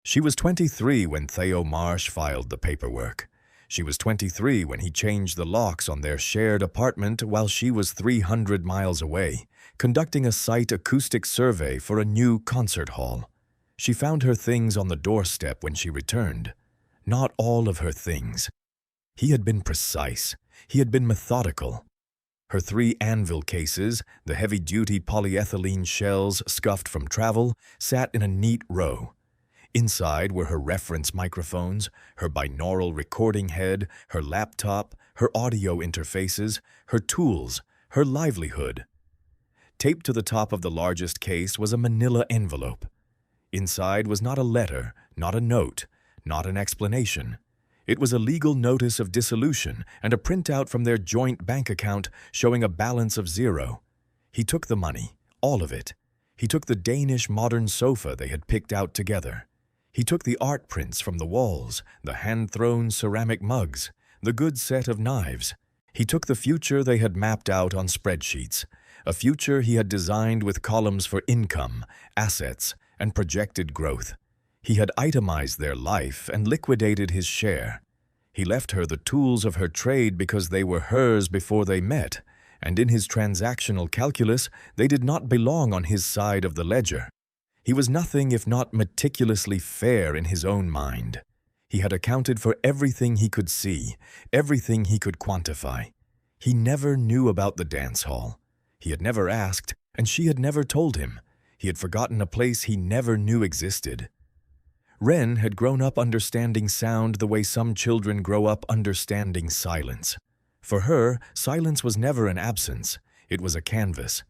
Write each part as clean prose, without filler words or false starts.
She was 23 when Theo Marsh filed the paperwork. She was 23 when he changed the locks on their shared apartment while she was 300 miles away, conducting a site acoustic survey for a new concert hall. She found her things on the doorstep when she returned. Not all of her things. He had been precise. He had been methodical. Her 3 anvil cases, the heavy-duty polyethylene shells scuffed from travel, sat in a neat row. Inside were her reference microphones, her binaural recording head, her laptop, her audio interfaces, her tools, her livelihood. Taped to the top of the largest case was a manila envelope. Inside was not a letter, not a note, not an explanation. It was a legal notice of dissolution and a printout from their joint bank account showing a balance of 0. He took the money, all of it. He took the Danish modern sofa they had picked out together. He took the art prints from the walls, the hand-thrown ceramic mugs, the good set of knives. He took the future they had mapped out on spreadsheets, a future he had designed with columns for income, assets, and projected growth. He had itemized their life and liquidated his share. He left her the tools of her trade because they were hers before they met, and in his transactional calculus, they did not belong on his side of the ledger. He was nothing if not meticulously fair in his own mind. He had accounted for everything he could see, everything he could quantify. He never knew about the dance hall. He had never asked, and she had never told him. He had forgotten a place he never knew existed. Wren had grown up understanding sound the way some children grow up understanding silence. For her, silence was never an absence. It was a canvas.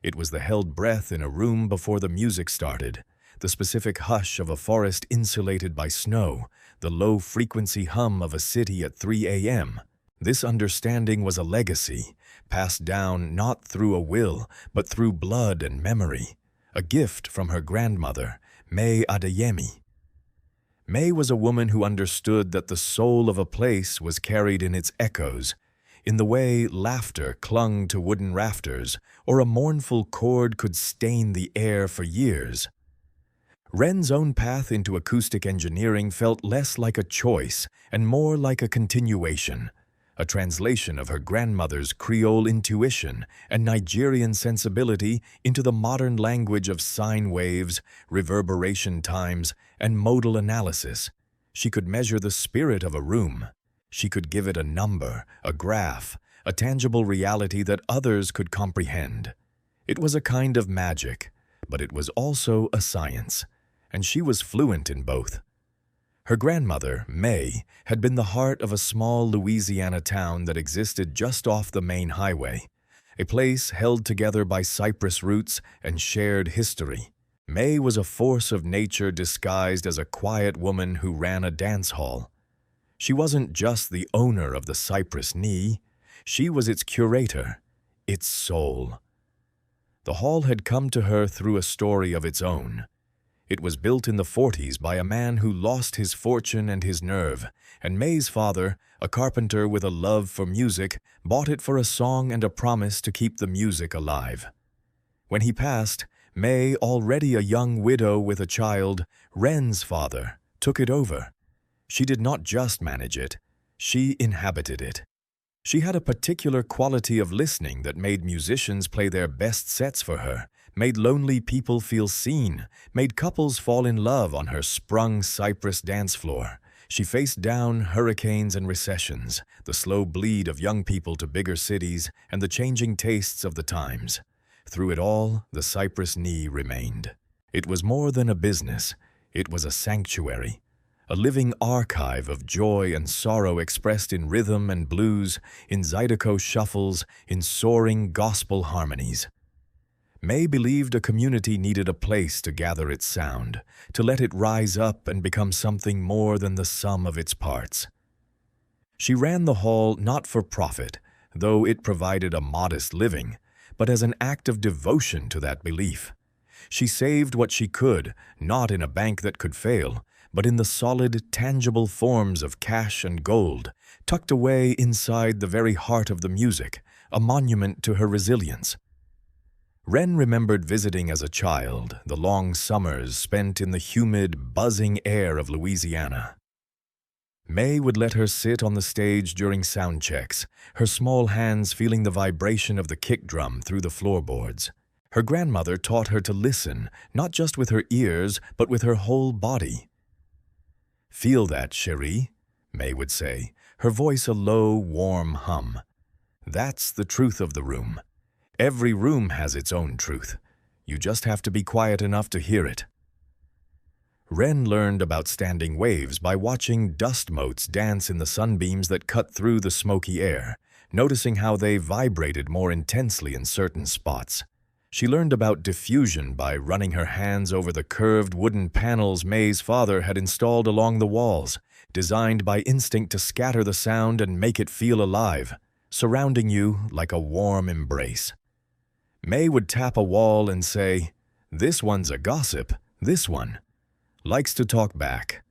It was the held breath in a room before the music started, the specific hush of a forest insulated by snow, the low-frequency hum of a city at 3 a.m. This understanding was a legacy, passed down not through a will, but through blood and memory, a gift from her grandmother, May Adeyemi. May was a woman who understood that the soul of a place was carried in its echoes, in the way laughter clung to wooden rafters, or a mournful chord could stain the air for years. Wren's own path into acoustic engineering felt less like a choice and more like a continuation, a translation of her grandmother's Creole intuition and Nigerian sensibility into the modern language of sine waves, reverberation times, and modal analysis. She could measure the spirit of a room. She could give it a number, a graph, a tangible reality that others could comprehend. It was a kind of magic, but it was also a science, and she was fluent in both. Her grandmother, May, had been the heart of a small Louisiana town that existed just off the main highway, a place held together by cypress roots and shared history. May was a force of nature disguised as a quiet woman who ran a dance hall. She wasn't just the owner of the Cypress Knee, she was its curator, its soul. The hall had come to her through a story of its own. It was built in the 40s by a man who lost his fortune and his nerve, and May's father, a carpenter with a love for music, bought it for a song and a promise to keep the music alive. When he passed, May, already a young widow with a child, Wren's father, took it over. She did not just manage it, she inhabited it. She had a particular quality of listening that made musicians play their best sets for her, made lonely people feel seen, made couples fall in love on her sprung cypress dance floor. She faced down hurricanes and recessions, the slow bleed of young people to bigger cities, and the changing tastes of the times. Through it all, the Cypress Knee remained. It was more than a business, it was a sanctuary. A living archive of joy and sorrow expressed in rhythm and blues, in zydeco shuffles, in soaring gospel harmonies. May believed a community needed a place to gather its sound, to let it rise up and become something more than the sum of its parts. She ran the hall not for profit, though it provided a modest living, but as an act of devotion to that belief. She saved what she could, not in a bank that could fail, but in the solid, tangible forms of cash and gold, tucked away inside the very heart of the music, a monument to her resilience. Wren remembered visiting as a child the long summers spent in the humid, buzzing air of Louisiana. May would let her sit on the stage during sound checks, her small hands feeling the vibration of the kick drum through the floorboards. Her grandmother taught her to listen, not just with her ears, but with her whole body. "Feel that, chérie," May would say, her voice a low, warm hum. "That's the truth of the room. Every room has its own truth. You just have to be quiet enough to hear it." Wren learned about standing waves by watching dust motes dance in the sunbeams that cut through the smoky air, noticing how they vibrated more intensely in certain spots. She learned about diffusion by running her hands over the curved wooden panels May's father had installed along the walls, designed by instinct to scatter the sound and make it feel alive, surrounding you like a warm embrace. May would tap a wall and say, "This one's a gossip, this one likes to talk back."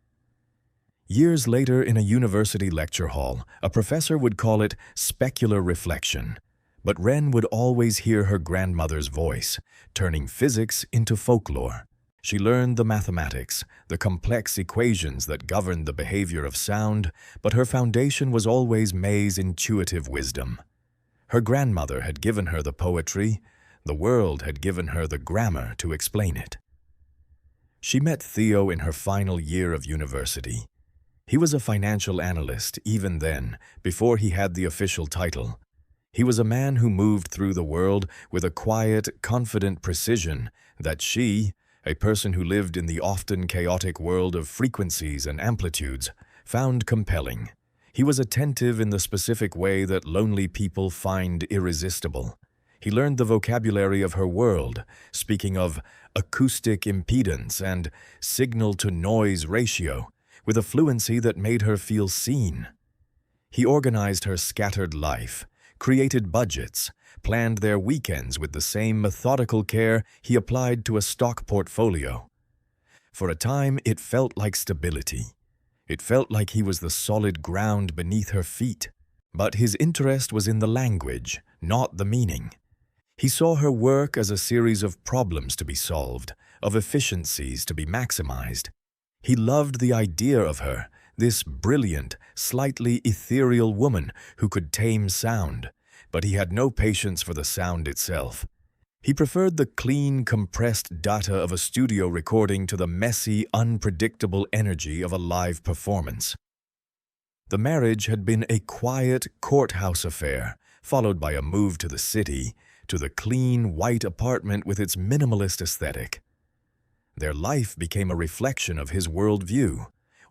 Years later in a university lecture hall, a professor would call it specular reflection. But Wren would always hear her grandmother's voice, turning physics into folklore. She learned the mathematics, the complex equations that governed the behavior of sound, but her foundation was always May's intuitive wisdom. Her grandmother had given her the poetry, the world had given her the grammar to explain it. She met Theo in her final year of university. He was a financial analyst even then, before he had the official title. He was a man who moved through the world with a quiet, confident precision that she, a person who lived in the often chaotic world of frequencies and amplitudes, found compelling. He was attentive in the specific way that lonely people find irresistible. He learned the vocabulary of her world, speaking of acoustic impedance and signal-to-noise ratio, with a fluency that made her feel seen. He organized her scattered life, created budgets, planned their weekends with the same methodical care he applied to a stock portfolio. For a time, it felt like stability. It felt like he was the solid ground beneath her feet. But his interest was in the language, not the meaning. He saw her work as a series of problems to be solved, of efficiencies to be maximized. He loved the idea of her, this brilliant, slightly ethereal woman who could tame sound, but he had no patience for the sound itself. He preferred the clean, compressed data of a studio recording to the messy, unpredictable energy of a live performance. The marriage had been a quiet courthouse affair, followed by a move to the city, to the clean, white apartment with its minimalist aesthetic. Their life became a reflection of his worldview,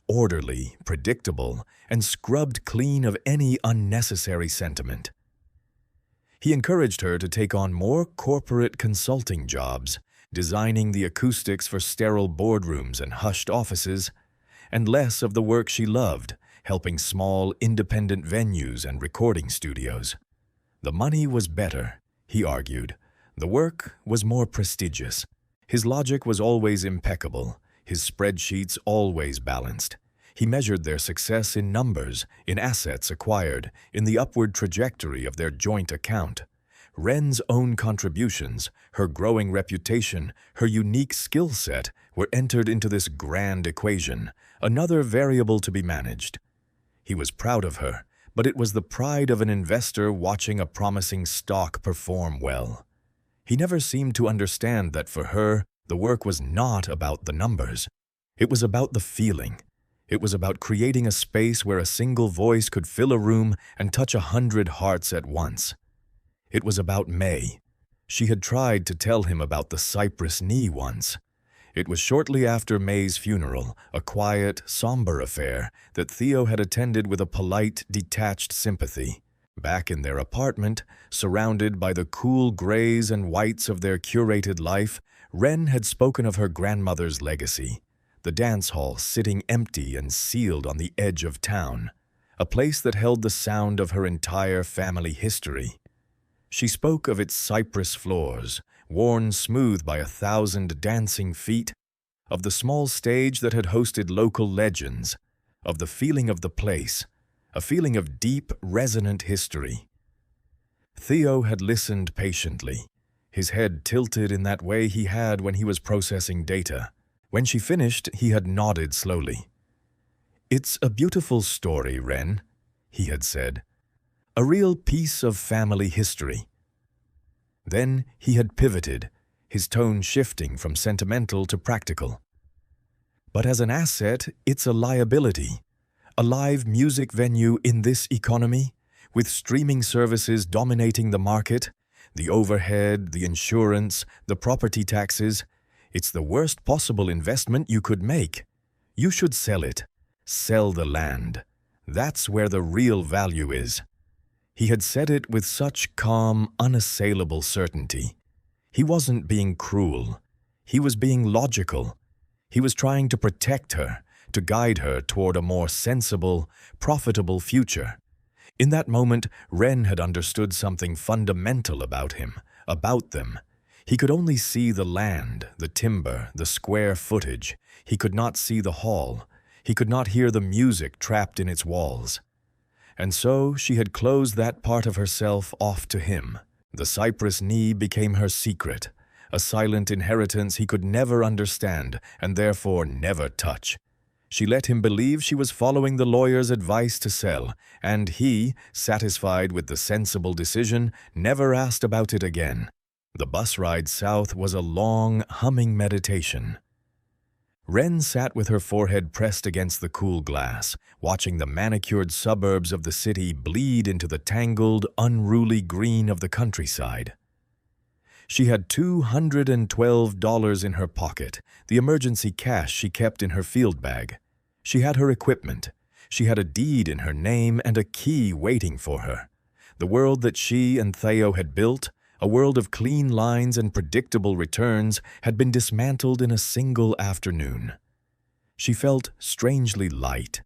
orderly, predictable, and scrubbed clean of any unnecessary sentiment. He encouraged her to take on more corporate consulting jobs, designing the acoustics for sterile boardrooms and hushed offices, and less of the work she loved, helping small, independent venues and recording studios. The money was better, he argued. The work was more prestigious. His logic was always impeccable, his spreadsheets always balanced. He measured their success in numbers, in assets acquired, in the upward trajectory of their joint account. Wren's own contributions, her growing reputation, her unique skill set were entered into this grand equation, another variable to be managed. He was proud of her, but it was the pride of an investor watching a promising stock perform well. He never seemed to understand that for her, the work was not about the numbers. It was about the feeling. It was about creating a space where a single voice could fill a room and touch 100 hearts at once. It was about May. She had tried to tell him about the cypress knee once. It was shortly after May's funeral, a quiet, somber affair, that Theo had attended with a polite, detached sympathy. Back in their apartment, surrounded by the cool grays and whites of their curated life, Wren had spoken of her grandmother's legacy, the dance hall sitting empty and sealed on the edge of town, a place that held the sound of her entire family history. She spoke of its cypress floors, worn smooth by 1,000 dancing feet, of the small stage that had hosted local legends, of the feeling of the place, a feeling of deep, resonant history. Theo had listened patiently, his head tilted in that way he had when he was processing data. When she finished, he had nodded slowly. "It's a beautiful story, Ren," he had said. "A real piece of family history." Then he had pivoted, his tone shifting from sentimental to practical. "But as an asset, it's a liability. A live music venue in this economy, with streaming services dominating the market, the overhead, the insurance, the property taxes, it's the worst possible investment you could make. You should sell it. Sell the land. That's where the real value is." He had said it with such calm, unassailable certainty. He wasn't being cruel. He was being logical. He was trying to protect her, to guide her toward a more sensible, profitable future. In that moment, Ren had understood something fundamental about him, about them. He could only see the land, the timber, the square footage. He could not see the hall. He could not hear the music trapped in its walls. And so she had closed that part of herself off to him. The cypress knee became her secret, a silent inheritance he could never understand and therefore never touch. She let him believe she was following the lawyer's advice to sell, and he, satisfied with the sensible decision, never asked about it again. The bus ride south was a long, humming meditation. Ren sat with her forehead pressed against the cool glass, watching the manicured suburbs of the city bleed into the tangled, unruly green of the countryside. She had $212 in her pocket, the emergency cash she kept in her field bag. She had her equipment. She had a deed in her name and a key waiting for her. The world that she and Theo had built, a world of clean lines and predictable returns, had been dismantled in a single afternoon. She felt strangely light.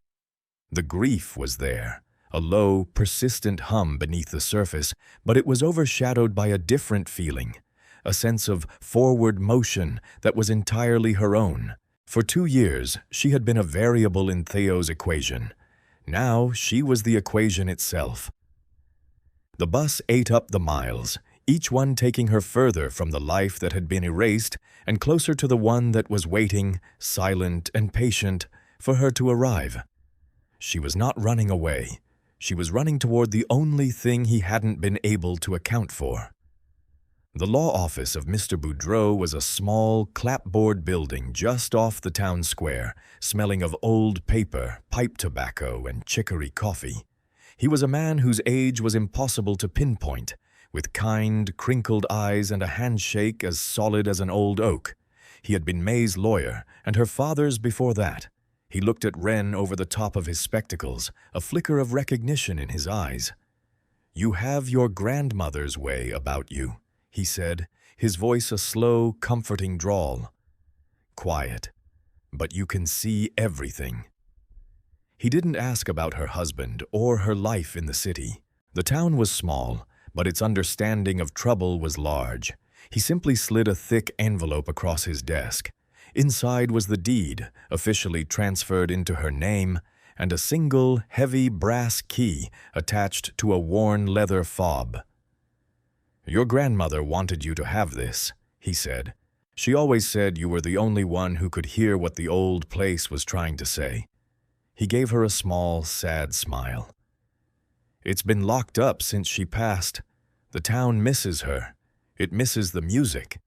The grief was there, a low, persistent hum beneath the surface, but it was overshadowed by a different feeling, a sense of forward motion that was entirely her own. For 2 years, she had been a variable in Theo's equation. Now she was the equation itself. The bus ate up the miles, each one taking her further from the life that had been erased and closer to the one that was waiting, silent and patient, for her to arrive. She was not running away. She was running toward the only thing he hadn't been able to account for. The law office of Mr. Boudreau was a small, clapboard building just off the town square, smelling of old paper, pipe tobacco, and chicory coffee. He was a man whose age was impossible to pinpoint, with kind, crinkled eyes and a handshake as solid as an old oak. He had been May's lawyer, and her father's before that. He looked at Ren over the top of his spectacles, a flicker of recognition in his eyes. "You have your grandmother's way about you," he said, his voice a slow, comforting drawl. "Quiet, but you can see everything." He didn't ask about her husband or her life in the city. The town was small, but its understanding of trouble was large. He simply slid a thick envelope across his desk. Inside was the deed, officially transferred into her name, and a single, heavy brass key attached to a worn leather fob. "Your grandmother wanted you to have this," he said. "She always said you were the only one who could hear what the old place was trying to say." He gave her a small, sad smile. "It's been locked up since she passed. The town misses her. It misses the music."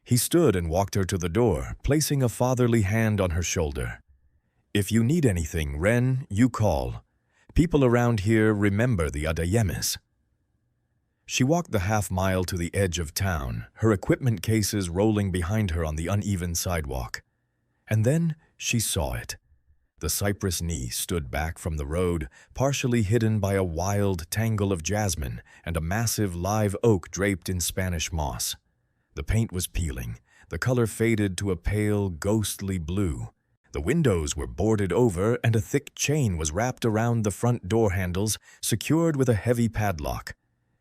He stood and walked her to the door, placing a fatherly hand on her shoulder. "If you need anything, Ren, you call. People around here remember the Adayemis." She walked the half-mile to the edge of town, her equipment cases rolling behind her on the uneven sidewalk. And then she saw it. The cypress knee stood back from the road, partially hidden by a wild tangle of jasmine and a massive live oak draped in Spanish moss. The paint was peeling. The color faded to a pale, ghostly blue. The windows were boarded over, and a thick chain was wrapped around the front door handles, secured with a heavy padlock.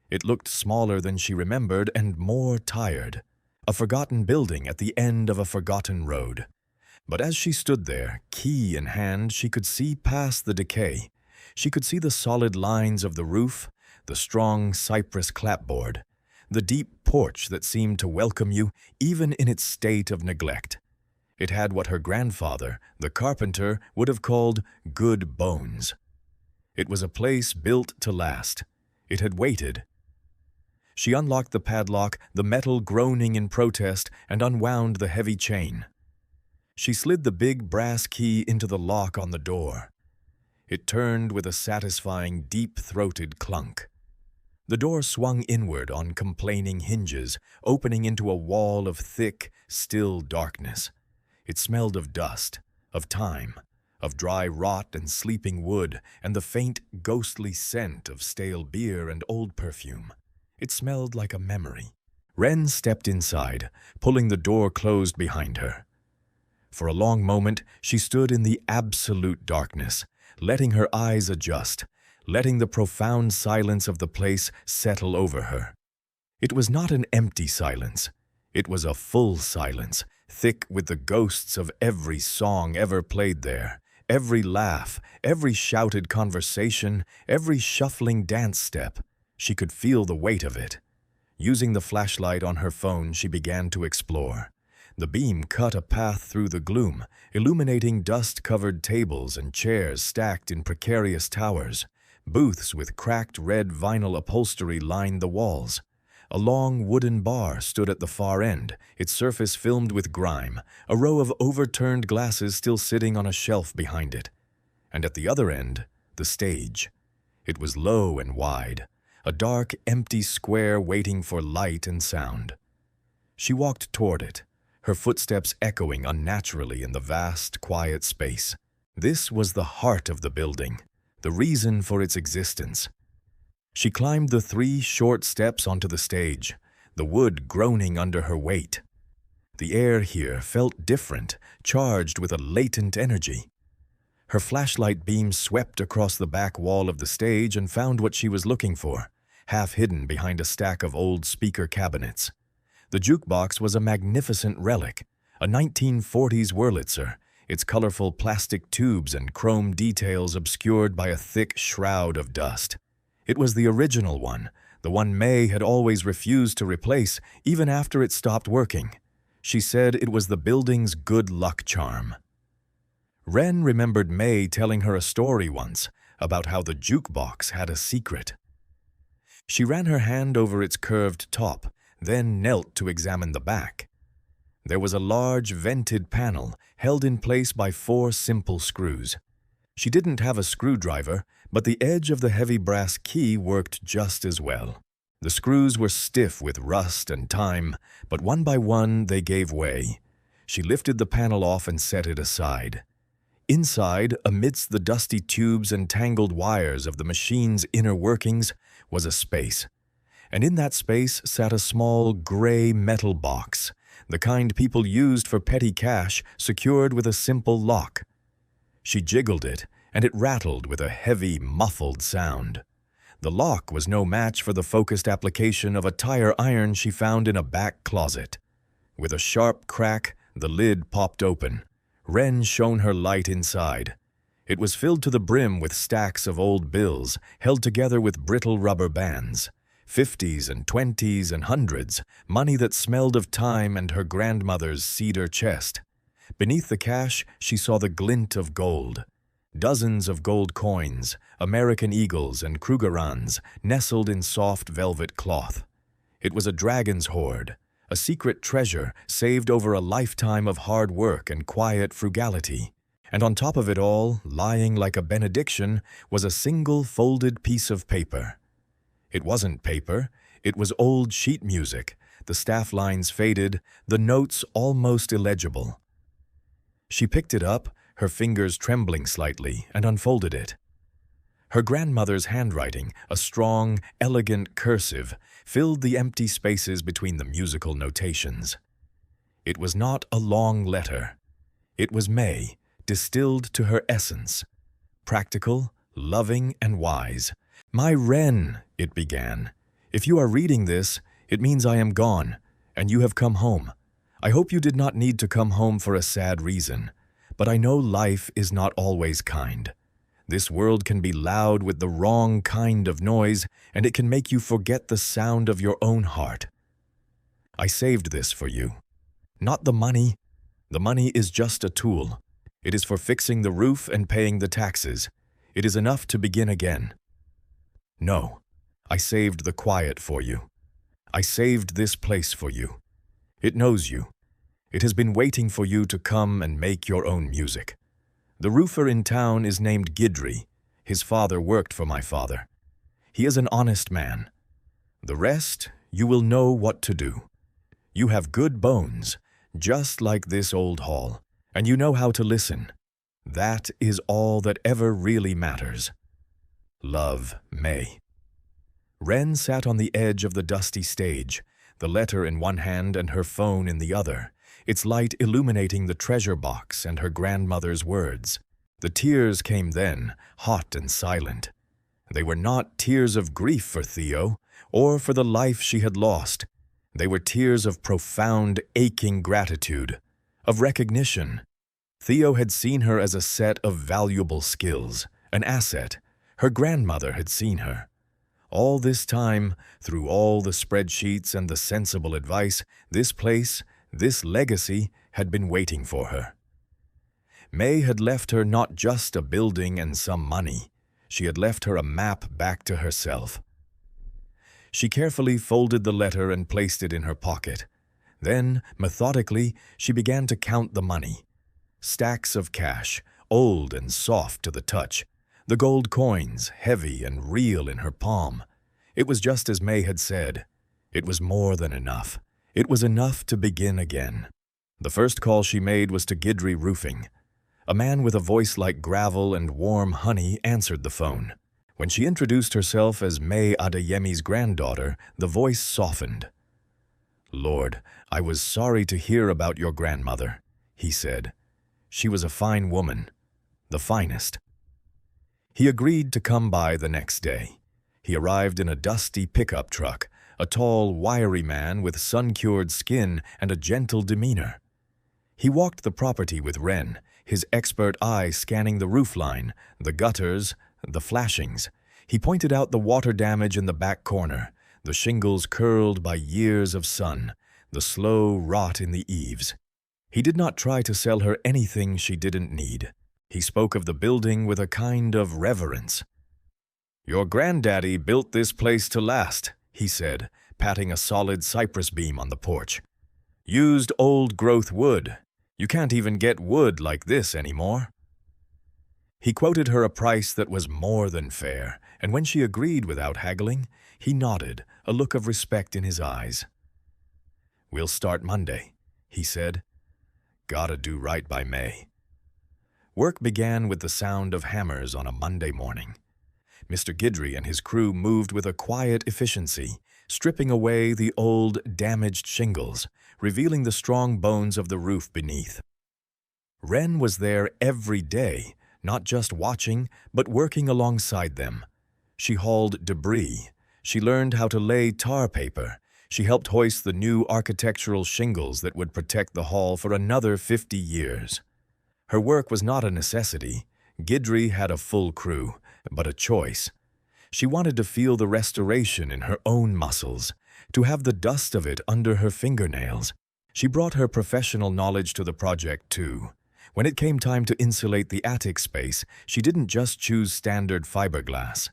It looked smaller than she remembered and more tired. A forgotten building at the end of a forgotten road. But as she stood there, key in hand, she could see past the decay. She could see the solid lines of the roof, the strong cypress clapboard. the deep porch that seemed to welcome you even in its state of neglect. It had what her grandfather, the carpenter, would have called good bones. It was a place built to last. It had waited. She unlocked the padlock, the metal groaning in protest, and unwound the heavy chain. She slid the big brass key into the lock on the door. It turned with a satisfying, deep-throated clunk. The door swung inward on complaining hinges, opening into a wall of thick, still darkness. It smelled of dust, of time, of dry rot and sleeping wood, and the faint, ghostly scent of stale beer and old perfume. It smelled like a memory. Wren stepped inside, pulling the door closed behind her. For a long moment, she stood in the absolute darkness, letting her eyes adjust, letting the profound silence of the place settle over her. It was not an empty silence. It was a full silence, thick with the ghosts of every song ever played there, every laugh, every shouted conversation, every shuffling dance step. She could feel the weight of it. Using the flashlight on her phone, she began to explore. The beam cut a path through the gloom, illuminating dust-covered tables and chairs stacked in precarious towers. Booths with cracked red vinyl upholstery lined the walls. A long wooden bar stood at the far end, its surface filmed with grime, a row of overturned glasses still sitting on a shelf behind it. And at the other end, the stage. It was low and wide, a dark, empty square waiting for light and sound. She walked toward it, her footsteps echoing unnaturally in the vast, quiet space. This was the heart of the building, the reason for its existence. She climbed the 3 short steps onto the stage, the wood groaning under her weight. The air here felt different, charged with a latent energy. Her flashlight beam swept across the back wall of the stage and found what she was looking for, half hidden behind a stack of old speaker cabinets. The jukebox was a magnificent relic, a 1940s Wurlitzer, its colorful plastic tubes and chrome details obscured by a thick shroud of dust. It was the original one, the one May had always refused to replace, even after it stopped working. She said it was the building's good luck charm. Wren remembered May telling her a story once about how the jukebox had a secret. She ran her hand over its curved top, then knelt to examine the back. There was a large vented panel held in place by 4 simple screws. She didn't have a screwdriver, but the edge of the heavy brass key worked just as well. The screws were stiff with rust and time, but one by one they gave way. She lifted the panel off and set it aside. Inside, amidst the dusty tubes and tangled wires of the machine's inner workings, was a space. And in that space sat a small gray metal box, the kind people used for petty cash, secured with a simple lock. She jiggled it, and it rattled with a heavy, muffled sound. The lock was no match for the focused application of a tire iron she found in a back closet. With a sharp crack, the lid popped open. Wren shone her light inside. It was filled to the brim with stacks of old bills, held together with brittle rubber bands. 50s and 20s and hundreds, money that smelled of time and her grandmother's cedar chest. Beneath the cash, she saw the glint of gold. Dozens of gold coins, American eagles and Krugerrands, nestled in soft velvet cloth. It was a dragon's hoard, a secret treasure saved over a lifetime of hard work and quiet frugality. And on top of it all, lying like a benediction, was a single folded piece of paper. It wasn't paper, it was old sheet music, the staff lines faded, the notes almost illegible. She picked it up, her fingers trembling slightly, and unfolded it. Her grandmother's handwriting, a strong, elegant cursive, filled the empty spaces between the musical notations. It was not a long letter. It was May, distilled to her essence. Practical, loving, and wise. "My Wren," it began. "If you are reading this, it means I am gone, and you have come home. I hope you did not need to come home for a sad reason, but I know life is not always kind. This world can be loud with the wrong kind of noise, and it can make you forget the sound of your own heart. I saved this for you. Not the money. The money is just a tool. It is for fixing the roof and paying the taxes. It is enough to begin again. No, I saved the quiet for you. I saved this place for you. It knows you. It has been waiting for you to come and make your own music. The roofer in town is named Gidry. His father worked for my father. He is an honest man. The rest, you will know what to do. You have good bones, just like this old hall, and you know how to listen. That is all that ever really matters. Love, May. Wren sat on the edge of the dusty stage, the letter in one hand and her phone in the other, its light illuminating the treasure box and her grandmother's words. The tears came then, hot and silent. They were not tears of grief for Theo, or for the life she had lost. They were tears of profound, aching gratitude, of recognition. Theo had seen her as a set of valuable skills, an asset. Her grandmother had seen her. All this time, through all the spreadsheets and the sensible advice, this place, this legacy, had been waiting for her. May had left her not just a building and some money. She had left her a map back to herself. She carefully folded the letter and placed it in her pocket. Then, methodically, she began to count the money. Stacks of cash, old and soft to the touch. The gold coins, heavy and real in her palm. It was just as May had said. It was more than enough. It was enough to begin again. The first call she made was to Gidry Roofing. A man with a voice like gravel and warm honey answered the phone. When she introduced herself as May Adeyemi's granddaughter, the voice softened. "Lord, I was sorry to hear about your grandmother," he said. "She was a fine woman, the finest." He agreed to come by the next day. He arrived in a dusty pickup truck, a tall, wiry man with sun-cured skin and a gentle demeanor. He walked the property with Wren, his expert eye scanning the roofline, the gutters, the flashings. He pointed out the water damage in the back corner, the shingles curled by years of sun, the slow rot in the eaves. He did not try to sell her anything she didn't need. He spoke of the building with a kind of reverence. "Your granddaddy built this place to last," he said, patting a solid cypress beam on the porch. "Used old-growth wood. You can't even get wood like this anymore." He quoted her a price that was more than fair, and when she agreed without haggling, he nodded, a look of respect in his eyes. "We'll start Monday," he said. "Gotta do right by May." Work began with the sound of hammers on a Monday morning. Mr. Gidry and his crew moved with a quiet efficiency, stripping away the old, damaged shingles, revealing the strong bones of the roof beneath. Wren was there every day, not just watching, but working alongside them. She hauled debris. She learned how to lay tar paper. She helped hoist the new architectural shingles that would protect the hall for another 50 years. Her work was not a necessity. Gidry had a full crew, but a choice. She wanted to feel the restoration in her own muscles, to have the dust of it under her fingernails. She brought her professional knowledge to the project, too. When it came time to insulate the attic space, she didn't just choose standard fiberglass.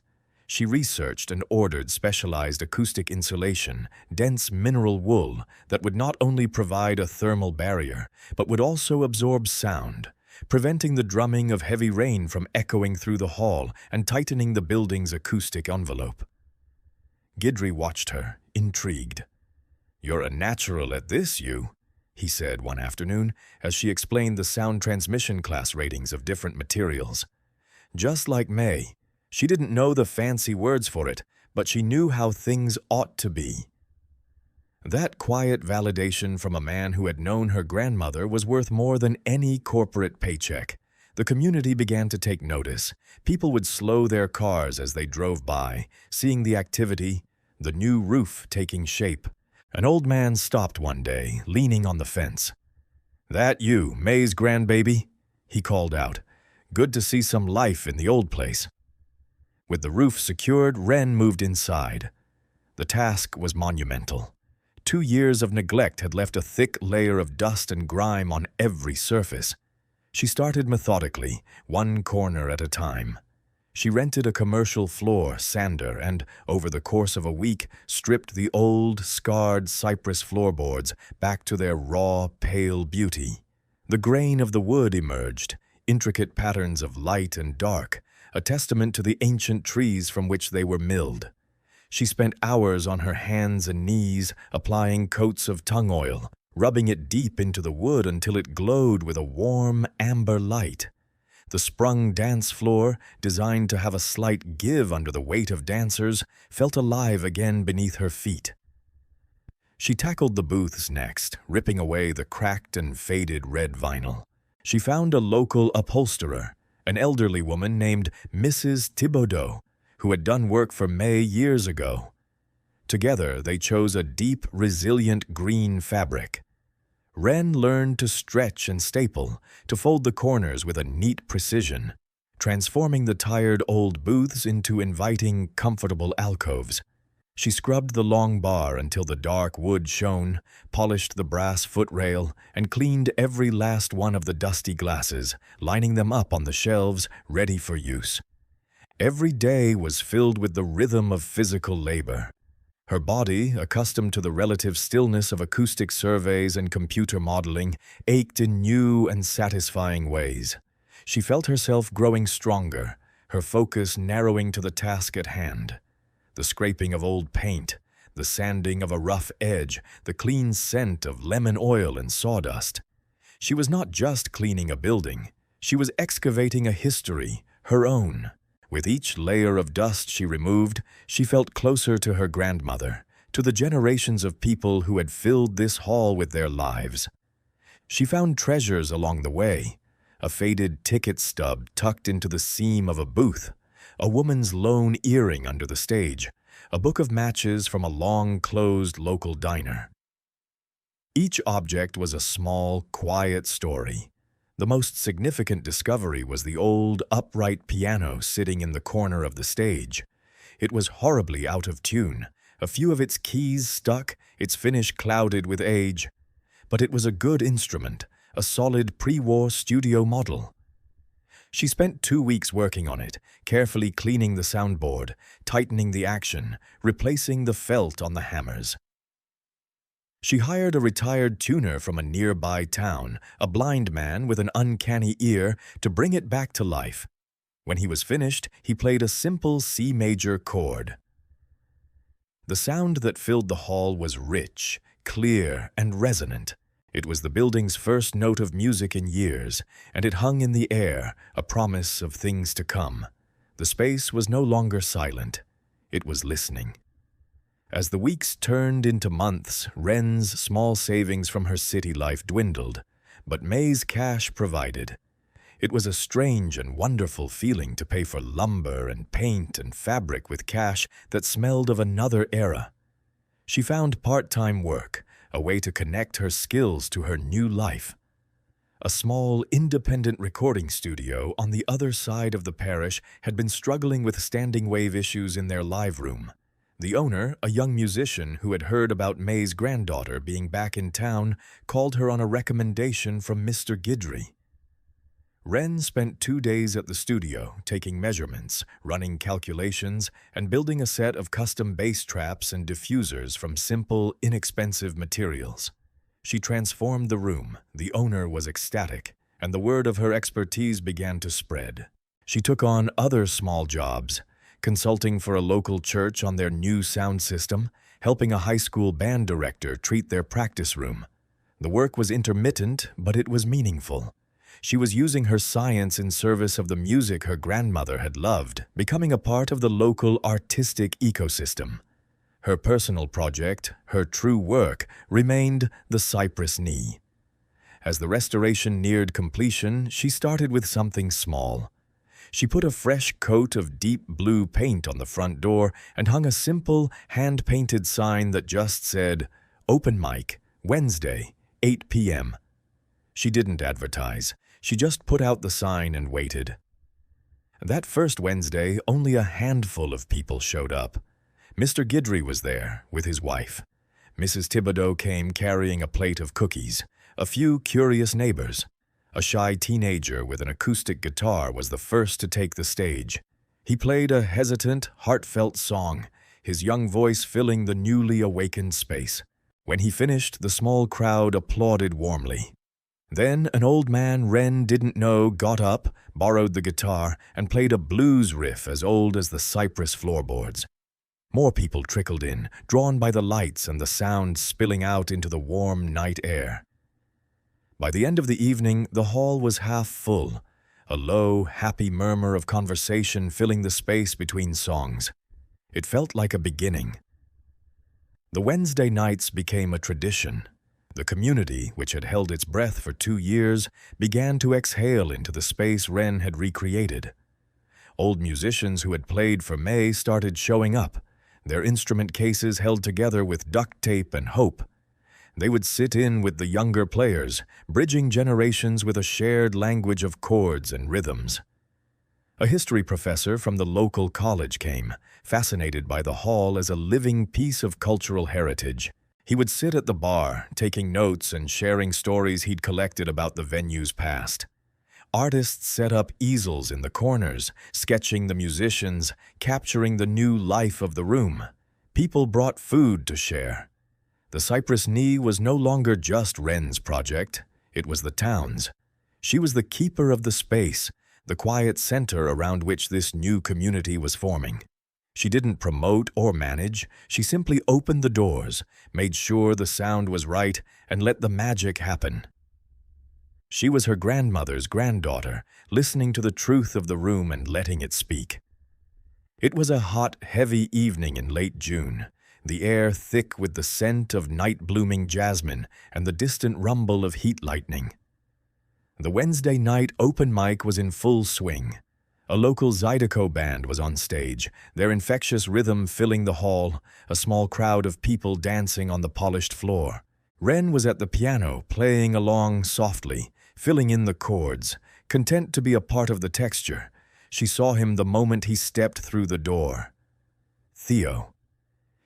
She researched and ordered specialized acoustic insulation, dense mineral wool that would not only provide a thermal barrier, but would also absorb sound, preventing the drumming of heavy rain from echoing through the hall and tightening the building's acoustic envelope. Gidry watched her, intrigued. "You're a natural at this, you," he said one afternoon as she explained the sound transmission class ratings of different materials. Just like May, she didn't know the fancy words for it, but she knew how things ought to be. That quiet validation from a man who had known her grandmother was worth more than any corporate paycheck. The community began to take notice. People would slow their cars as they drove by, seeing the activity, the new roof taking shape. An old man stopped one day, leaning on the fence. "That you, May's grandbaby?" he called out. Good to see some life in the old place." With the roof secured, Wren moved inside. The task was monumental. 2 years of neglect had left a thick layer of dust and grime on every surface. She started methodically, one corner at a time. She rented a commercial floor sander and, over the course of a week, stripped the old, scarred cypress floorboards back to their raw, pale beauty. The grain of the wood emerged, intricate patterns of light and dark, a testament to the ancient trees from which they were milled. She spent hours on her hands and knees, applying coats of tung oil, rubbing it deep into the wood until it glowed with a warm, amber light. The sprung dance floor, designed to have a slight give under the weight of dancers, felt alive again beneath her feet. She tackled the booths next, ripping away the cracked and faded red vinyl. She found a local upholsterer, an elderly woman named Mrs. Thibodeau, who had done work for May years ago. Together, they chose a deep, resilient green fabric. Wren learned to stretch and staple, to fold the corners with a neat precision, transforming the tired old booths into inviting, comfortable alcoves. She scrubbed the long bar until the dark wood shone, polished the brass footrail, and cleaned every last one of the dusty glasses, lining them up on the shelves, ready for use. Every day was filled with the rhythm of physical labor. Her body, accustomed to the relative stillness of acoustic surveys and computer modeling, ached in new and satisfying ways. She felt herself growing stronger, her focus narrowing to the task at hand. The scraping of old paint, the sanding of a rough edge, the clean scent of lemon oil and sawdust. She was not just cleaning a building, she was excavating a history, her own. With each layer of dust she removed, she felt closer to her grandmother, to the generations of people who had filled this hall with their lives. She found treasures along the way, a faded ticket stub tucked into the seam of a booth, a woman's lone earring under the stage, a book of matches from a long-closed local diner. Each object was a small, quiet story. The most significant discovery was the old, upright piano sitting in the corner of the stage. It was horribly out of tune, a few of its keys stuck, its finish clouded with age. But it was a good instrument, a solid pre-war studio model. She spent 2 weeks working on it, carefully cleaning the soundboard, tightening the action, replacing the felt on the hammers. She hired a retired tuner from a nearby town, a blind man with an uncanny ear, to bring it back to life. When he was finished, he played a simple C major chord. The sound that filled the hall was rich, clear, and resonant. It was the building's first note of music in years, and it hung in the air, a promise of things to come. The space was no longer silent. It was listening. As the weeks turned into months, Wren's small savings from her city life dwindled, but May's cash provided. It was a strange and wonderful feeling to pay for lumber and paint and fabric with cash that smelled of another era. She found part-time work, a way to connect her skills to her new life. A small, independent recording studio on the other side of the parish had been struggling with standing wave issues in their live room. The owner, a young musician who had heard about May's granddaughter being back in town, called her on a recommendation from Mr. Guidry. Wren spent 2 days at the studio, taking measurements, running calculations, and building a set of custom bass traps and diffusers from simple, inexpensive materials. She transformed the room, the owner was ecstatic, and the word of her expertise began to spread. She took on other small jobs, consulting for a local church on their new sound system, helping a high school band director treat their practice room. The work was intermittent, but it was meaningful. She was using her science in service of the music her grandmother had loved, becoming a part of the local artistic ecosystem. Her personal project, her true work, remained the Cypress Knee. As the restoration neared completion, she started with something small. She put a fresh coat of deep blue paint on the front door and hung a simple, hand-painted sign that just said, "Open mic, Wednesday, 8 p.m." She didn't advertise. She just put out the sign and waited. That first Wednesday, only a handful of people showed up. Mr. Guidry was there with his wife. Mrs. Thibodeau came carrying a plate of cookies, a few curious neighbors. A shy teenager with an acoustic guitar was the first to take the stage. He played a hesitant, heartfelt song, his young voice filling the newly awakened space. When he finished, the small crowd applauded warmly. Then an old man Wren didn't know got up, borrowed the guitar, and played a blues riff as old as the cypress floorboards. More people trickled in, drawn by the lights and the sound spilling out into the warm night air. By the end of the evening, the hall was half full, a low, happy murmur of conversation filling the space between songs. It felt like a beginning. The Wednesday nights became a tradition. The community, which had held its breath for 2 years, began to exhale into the space Wren had recreated. Old musicians who had played for May started showing up, their instrument cases held together with duct tape and hope. They would sit in with the younger players, bridging generations with a shared language of chords and rhythms. A history professor from the local college came, fascinated by the hall as a living piece of cultural heritage. He would sit at the bar, taking notes and sharing stories he'd collected about the venue's past. Artists set up easels in the corners, sketching the musicians, capturing the new life of the room. People brought food to share. The Cypress Knee was no longer just Wren's project, it was the town's. She was the keeper of the space, the quiet center around which this new community was forming. She didn't promote or manage, she simply opened the doors, made sure the sound was right, and let the magic happen. She was her grandmother's granddaughter, listening to the truth of the room and letting it speak. It was a hot, heavy evening in late June, the air thick with the scent of night-blooming jasmine and the distant rumble of heat lightning. The Wednesday night open mic was in full swing. A local Zydeco band was on stage, their infectious rhythm filling the hall, a small crowd of people dancing on the polished floor. Wren was at the piano, playing along softly, filling in the chords, content to be a part of the texture. She saw him the moment he stepped through the door. Theo.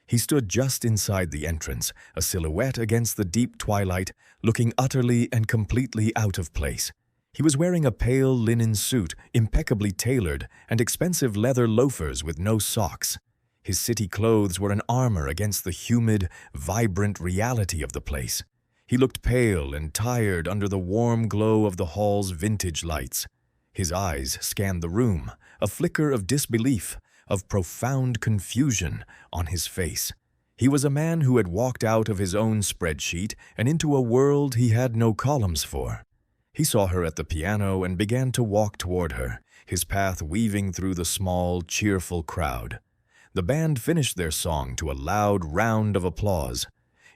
He stood just inside the entrance, a silhouette against the deep twilight, looking utterly and completely out of place. He was wearing a pale linen suit, impeccably tailored, and expensive leather loafers with no socks. His city clothes were an armor against the humid, vibrant reality of the place. He looked pale and tired under the warm glow of the hall's vintage lights. His eyes scanned the room, a flicker of disbelief, of profound confusion on his face. He was a man who had walked out of his own spreadsheet and into a world he had no columns for. He saw her at the piano and began to walk toward her, his path weaving through the small, cheerful crowd. The band finished their song to a loud round of applause.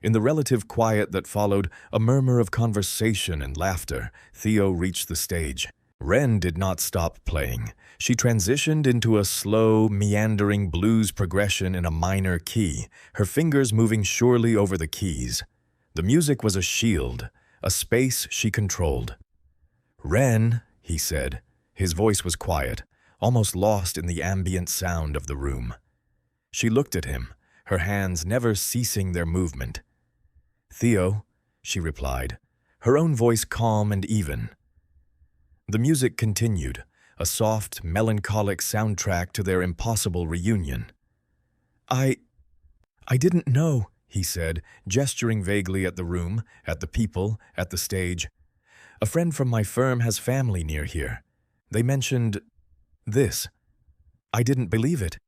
In the relative quiet that followed, a murmur of conversation and laughter, Theo reached the stage. Wren did not stop playing. She transitioned into a slow, meandering blues progression in a minor key, her fingers moving surely over the keys. The music was a shield, a space she controlled. "Wren," he said. His voice was quiet, almost lost in the ambient sound of the room. She looked at him, her hands never ceasing their movement. "Theo," she replied, her own voice calm and even. The music continued, a soft, melancholic soundtrack to their impossible reunion. I didn't know," he said, gesturing vaguely at the room, at the people, at the stage. "A friend from my firm has family near here. They mentioned this. I didn't believe it."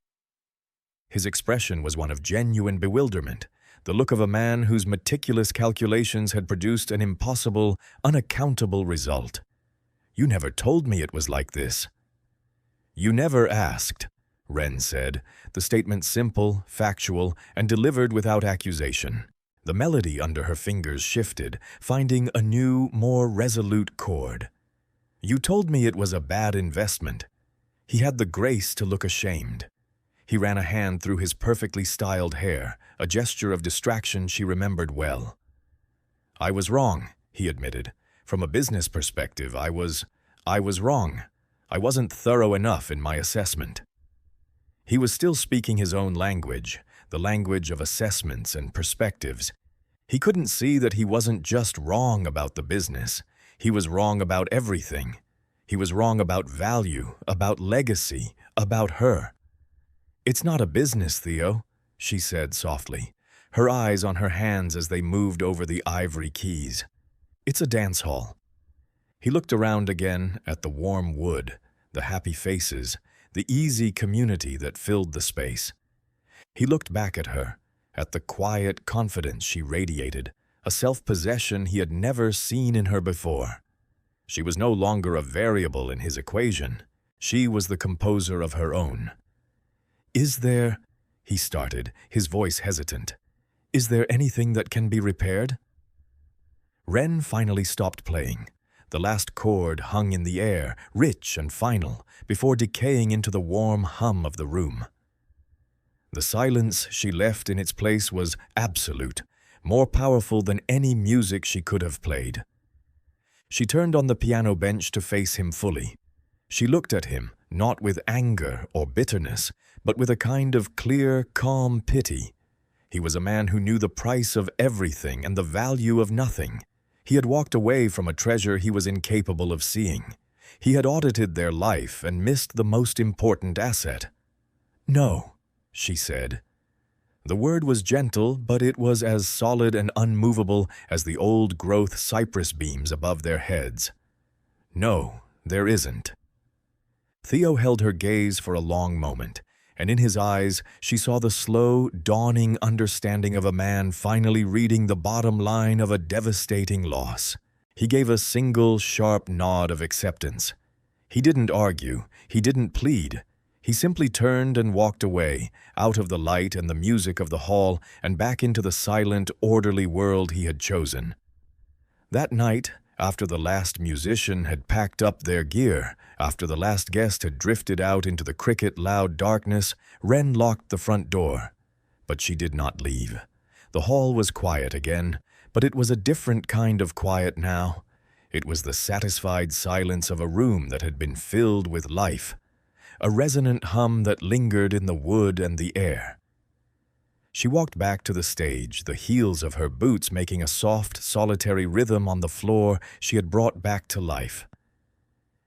His expression was one of genuine bewilderment, the look of a man whose meticulous calculations had produced an impossible, unaccountable result. "You never told me it was like this." "You never asked," Wren said, the statement simple, factual, and delivered without accusation. The melody under her fingers shifted, finding a new, more resolute chord. "You told me it was a bad investment." He had the grace to look ashamed. He ran a hand through his perfectly styled hair, a gesture of distraction she remembered well. "I was wrong," he admitted. From a business perspective, I was wrong. I wasn't thorough enough in my assessment. He was still speaking his own language, the language of assessments and perspectives. He couldn't see that he wasn't just wrong about the business. He was wrong about everything. He was wrong about value, about legacy, about her. "It's not a business, Theo," she said softly, her eyes on her hands as they moved over the ivory keys. "It's a dance hall." He looked around again at the warm wood, the happy faces, the easy community that filled the space. He looked back at her, at the quiet confidence she radiated, a self-possession he had never seen in her before. She was no longer a variable in his equation. She was the composer of her own. "Is there," he started, his voice hesitant, "is there anything that can be repaired?" Wren finally stopped playing. The last chord hung in the air, rich and final, before decaying into the warm hum of the room. The silence she left in its place was absolute, more powerful than any music she could have played. She turned on the piano bench to face him fully. She looked at him, not with anger or bitterness, but with a kind of clear, calm pity. He was a man who knew the price of everything and the value of nothing. He had walked away from a treasure he was incapable of seeing. He had audited their life and missed the most important asset. "No," she said. The word was gentle, but it was as solid and unmovable as the old-growth cypress beams above their heads. "No, there isn't." Theo held her gaze for a long moment, and in his eyes she saw the slow, dawning understanding of a man finally reading the bottom line of a devastating loss. He gave a single, sharp nod of acceptance. He didn't argue, he didn't plead. He simply turned and walked away, out of the light and the music of the hall and back into the silent, orderly world he had chosen. That night, after the last musician had packed up their gear, after the last guest had drifted out into the cricket-loud darkness, Wren locked the front door. But she did not leave. The hall was quiet again, but it was a different kind of quiet now. It was the satisfied silence of a room that had been filled with life, a resonant hum that lingered in the wood and the air. She walked back to the stage, the heels of her boots making a soft, solitary rhythm on the floor she had brought back to life.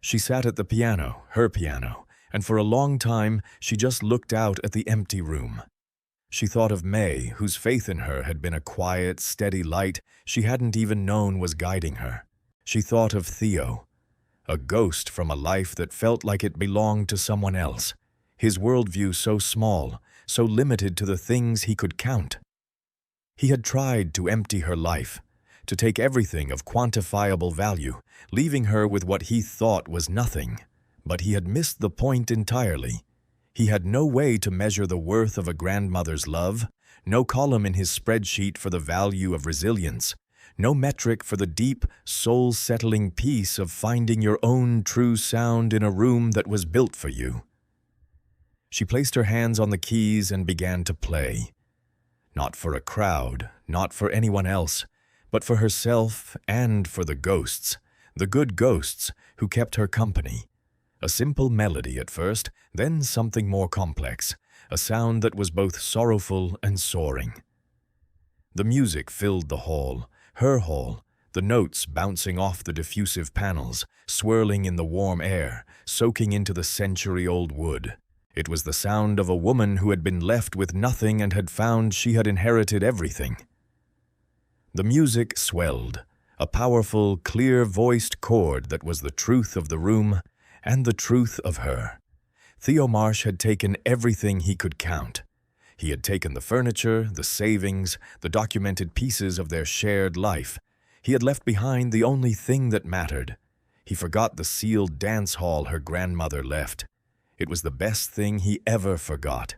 She sat at the piano, her piano, and for a long time she just looked out at the empty room. She thought of May, whose faith in her had been a quiet, steady light she hadn't even known was guiding her. She thought of Theo, a ghost from a life that felt like it belonged to someone else, his worldview so small, so limited to the things he could count. He had tried to empty her life, to take everything of quantifiable value, leaving her with what he thought was nothing. But he had missed the point entirely. He had no way to measure the worth of a grandmother's love, no column in his spreadsheet for the value of resilience, no metric for the deep, soul-settling peace of finding your own true sound in a room that was built for you. She placed her hands on the keys and began to play. Not for a crowd, not for anyone else, but for herself and for the ghosts, the good ghosts who kept her company. A simple melody at first, then something more complex, a sound that was both sorrowful and soaring. The music filled the hall, her hall, the notes bouncing off the diffusive panels, swirling in the warm air, soaking into the century-old wood. It was the sound of a woman who had been left with nothing and had found she had inherited everything. The music swelled, a powerful, clear-voiced chord that was the truth of the room and the truth of her. Theo Marsh had taken everything he could count. He had taken the furniture, the savings, the documented pieces of their shared life. He had left behind the only thing that mattered. He forgot the sealed dance hall her grandmother left. It was the best thing he ever forgot.